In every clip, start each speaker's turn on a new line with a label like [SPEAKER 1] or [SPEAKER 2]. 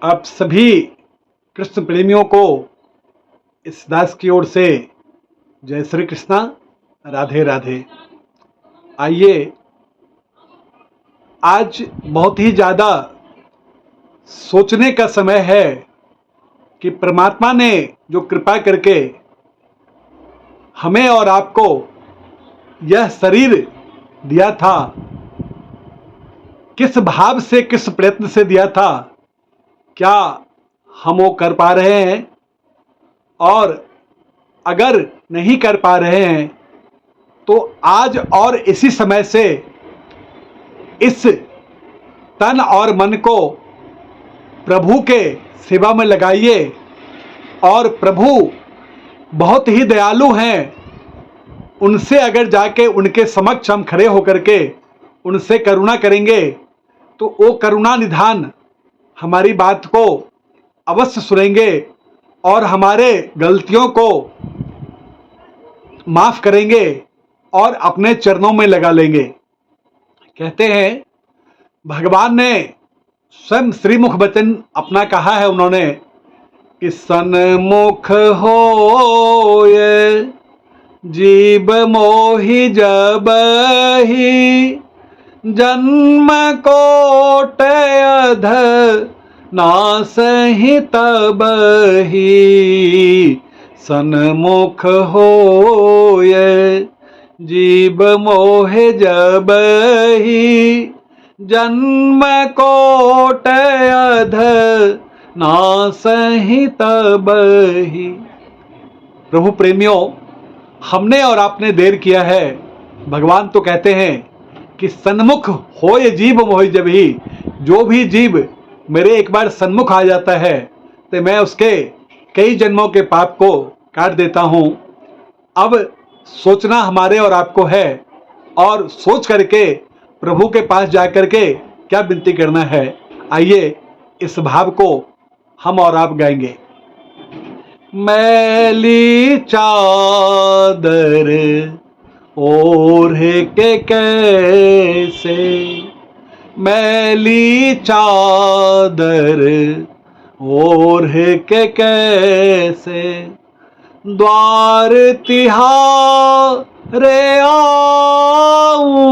[SPEAKER 1] आप सभी कृष्ण प्रेमियों को इस दास की ओर से जय श्री कृष्णा, राधे राधे। आइए, आज बहुत ही ज़्यादा सोचने का समय है कि परमात्मा ने जो कृपा करके हमें और आपको यह शरीर दिया था, किस भाव से, किस प्रयत्न से दिया था, क्या हम वो कर पा रहे हैं? और अगर नहीं कर पा रहे हैं तो आज और इसी समय से इस तन और मन को प्रभु के सेवा में लगाइए। और प्रभु बहुत ही दयालु हैं, उनसे अगर जाके उनके समक्ष हम खड़े होकर के उनसे करुणा करेंगे तो वो करुणा निधान हमारी बात को अवश्य सुनेंगे और हमारे गलतियों को माफ करेंगे और अपने चरणों में लगा लेंगे। कहते हैं, भगवान ने स्वयं श्रीमुख वचन अपना कहा है उन्होंने कि सन्मुख होय जीव मोहि जबहि जन्म कोट अध नासहि तबहि। सन्मुख होय जीव मोहि जबहि जन्म कोट अध नासहि तबहि। प्रभु प्रेमियों, हमने और आपने देर किया है। भगवान तो कहते हैं कि सन्मुख होय जीव मोहि जबहि। जो भी जीव मेरे एक बार सन्मुख आ जाता है तो मैं उसके कई जन्मों के पाप को काट देता हूँ। अब सोचना हमारे और आपको है और सोच करके प्रभु के पास जाकर के क्या विनती करना है। आइए, इस भाव को हम और आप गाएंगे। मैली चादर ओढ़ के कैसे, मैली चादर ओढ़ के कैसे द्वार तिहारे आऊं।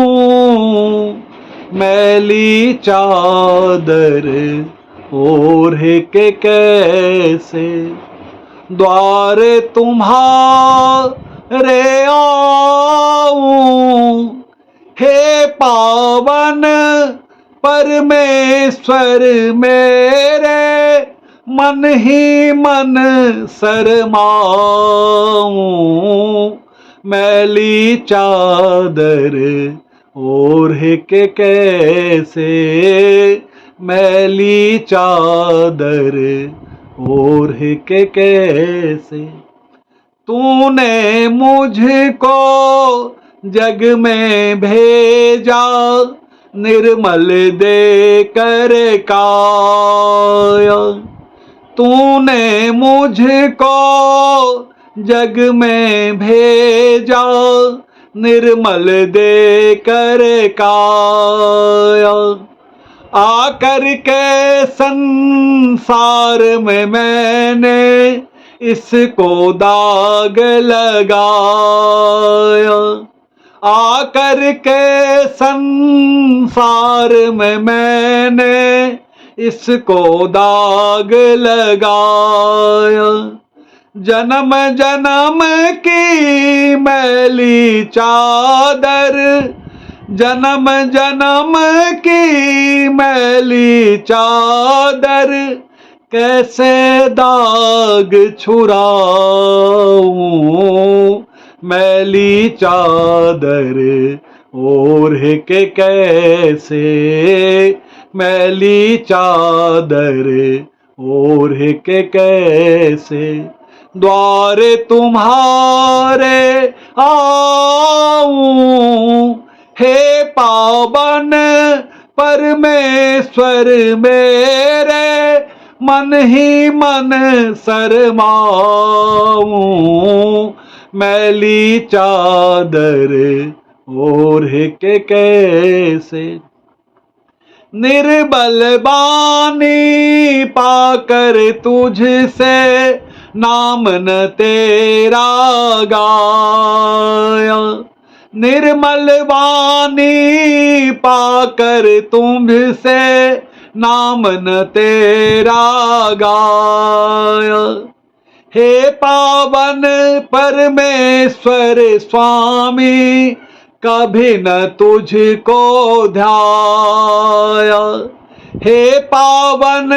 [SPEAKER 1] मैली चादर ओढ़ के कैसे द्वार तुम्हारे आऊं। हे पावन परमेश्वर मेरे मन ही मन शरमाऊं। मैली चादर ओढ़ के कैसे, मैली चादर ओढ़ के कैसे तूने मुझको जग में भेजा निर्मल दे कर काया। तूने मुझको जग में भेजा निर्मल दे कर काया। आकर के संसार में मैंने इसको दाग लगाया। आकर के संसार में मैंने इसको दाग लगाया। जन्म जन्म की मैली चादर, जन्म जन्म की मैली चादर कैसे दाग छुड़ाऊं। मैली चादर ओढ़ के कैसे, मैली चादर ओढ़ के कैसे द्वार तुम्हारे आऊं। हे पावन परमेश्वर मेरे मन ही मन शरमाऊं। मैली चादर ओढ़ के कैसे। निर्बल बानी पाकर तुझसे नाम न तेरा गाया। निर्मल वाणी पाकर तुझसे नाम न तेरा गाया। हे पावन परमेश्वर स्वामी कभी न तुझको ध्याया। हे पावन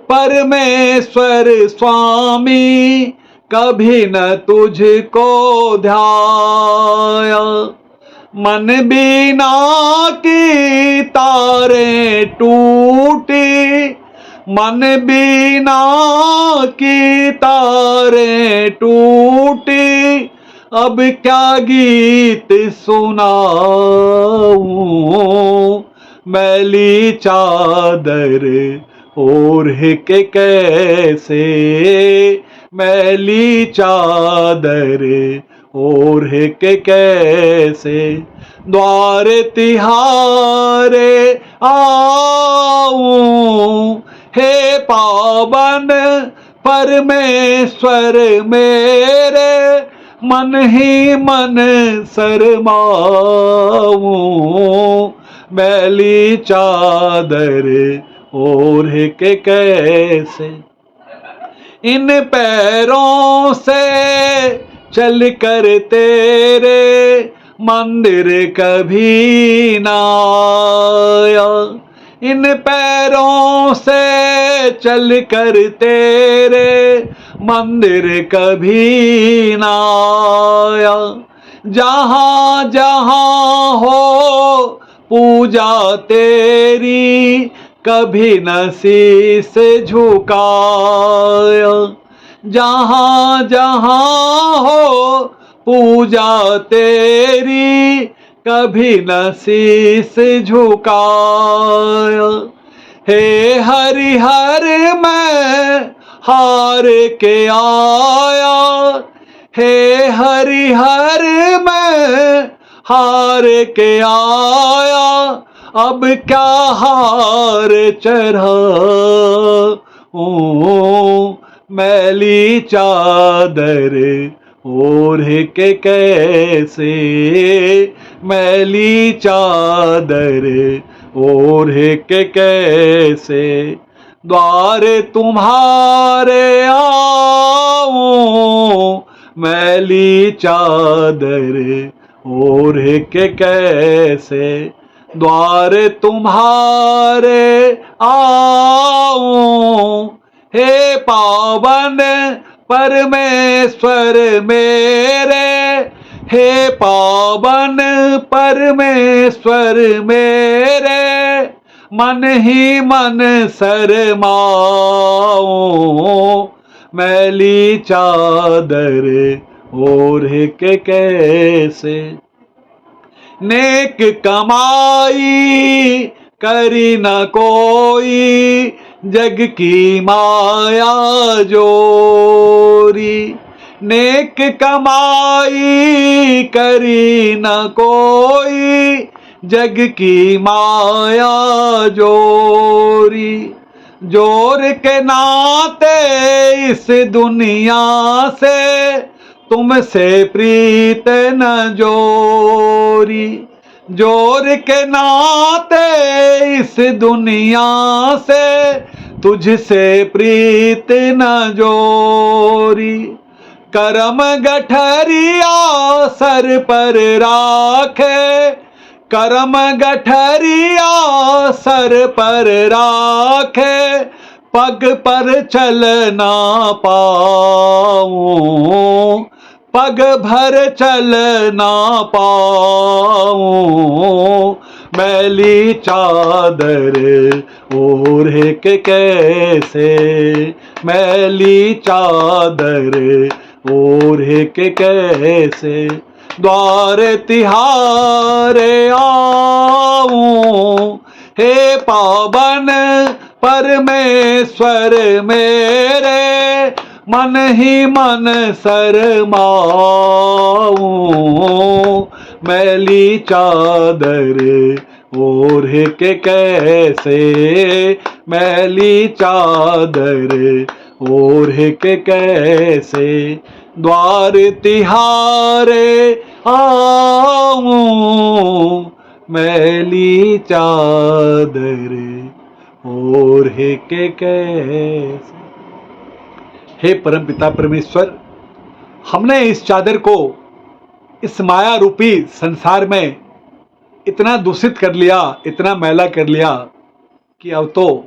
[SPEAKER 1] परमेश्वर स्वामी कभी न तुझको ध्याया। मन बीना की तारें टूटी, मन बीना की तारें टूटी, अब क्या गीत सुनाऊं। मैली चादर ओढ़ के कैसे, मैली चादर ओढ़ के कैसे द्वार तिहारे आऊं। हे पावन परमेश्वर मेरे मन ही मन शरमाऊं। मैली चादर ओढ़ के कैसे इन पैरों से चल कर तेरे मंदिर कभी ना आया। इन पैरों से चल कर तेरे मंदिर कभी ना आया। जहाँ जहाँ हो पूजा तेरी कभी न शीस झुकाया। जहाँ जहाँ हो पूजा तेरी कभी न शीस झुकाया। हे हरिहर मैं हार के आया, हे हरिहर मैं हार के आया। अब क्या हार चढ़ाऊं। मैली चादर ओढ़ के कैसे, मैली चादर ओढ़ के कैसे द्वार तुम्हारे आऊं। मैली चादर ओढ़ के कैसे द्वार तुम्हारे आऊं। हे पावन परमेश्वर मेरे, हे पावन परमेश्वर मेरे मन ही मन शरमाऊं। मैली चादर ओढ़ के कैसे नेक कमाई करी न कोई जग की माया जोरी। नेक कमाई करी न कोई जग की माया जोरी। जोर के नाते इस दुनिया से तुमसे प्रीत न जोरी। जोर के नाते इस दुनिया से तुझसे प्रीत न जोरी। करम गठरिया सर पर राखे, करम गठरिया सर पर राखे पग पर चल ना पाऊं। पग भर चल ना पाऊं। मैली चादर ओढ़ के कैसे, मैली चादर ओढ़ के कैसे द्वार तिहारे आऊं। हे पावन परमेश्वर मेरे मन ही मन शरमाऊं। मैली चादर ओढ़ के कैसे मैली चादर, ओढ़ के कैसे द्वार तिहारे आऊं, मैली चादर ओढ़ के कैसे। हे परमपिता परमेश्वर, हमने इस चादर को इस माया रूपी संसार में इतना दूषित कर लिया, इतना मैला कर लिया कि अब तो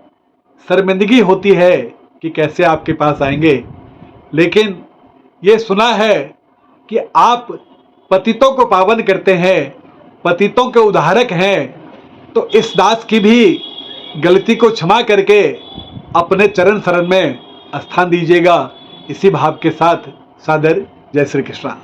[SPEAKER 1] शर्मिंदगी होती है कि कैसे आपके पास आएंगे। लेकिन ये सुना है कि आप पतितों को पावन करते हैं, पतितों के उद्धारक हैं, तो इस दास की भी गलती को क्षमा करके अपने चरण शरण में स्थान दीजिएगा। इसी भाव के साथ सादर जय श्री कृष्णा।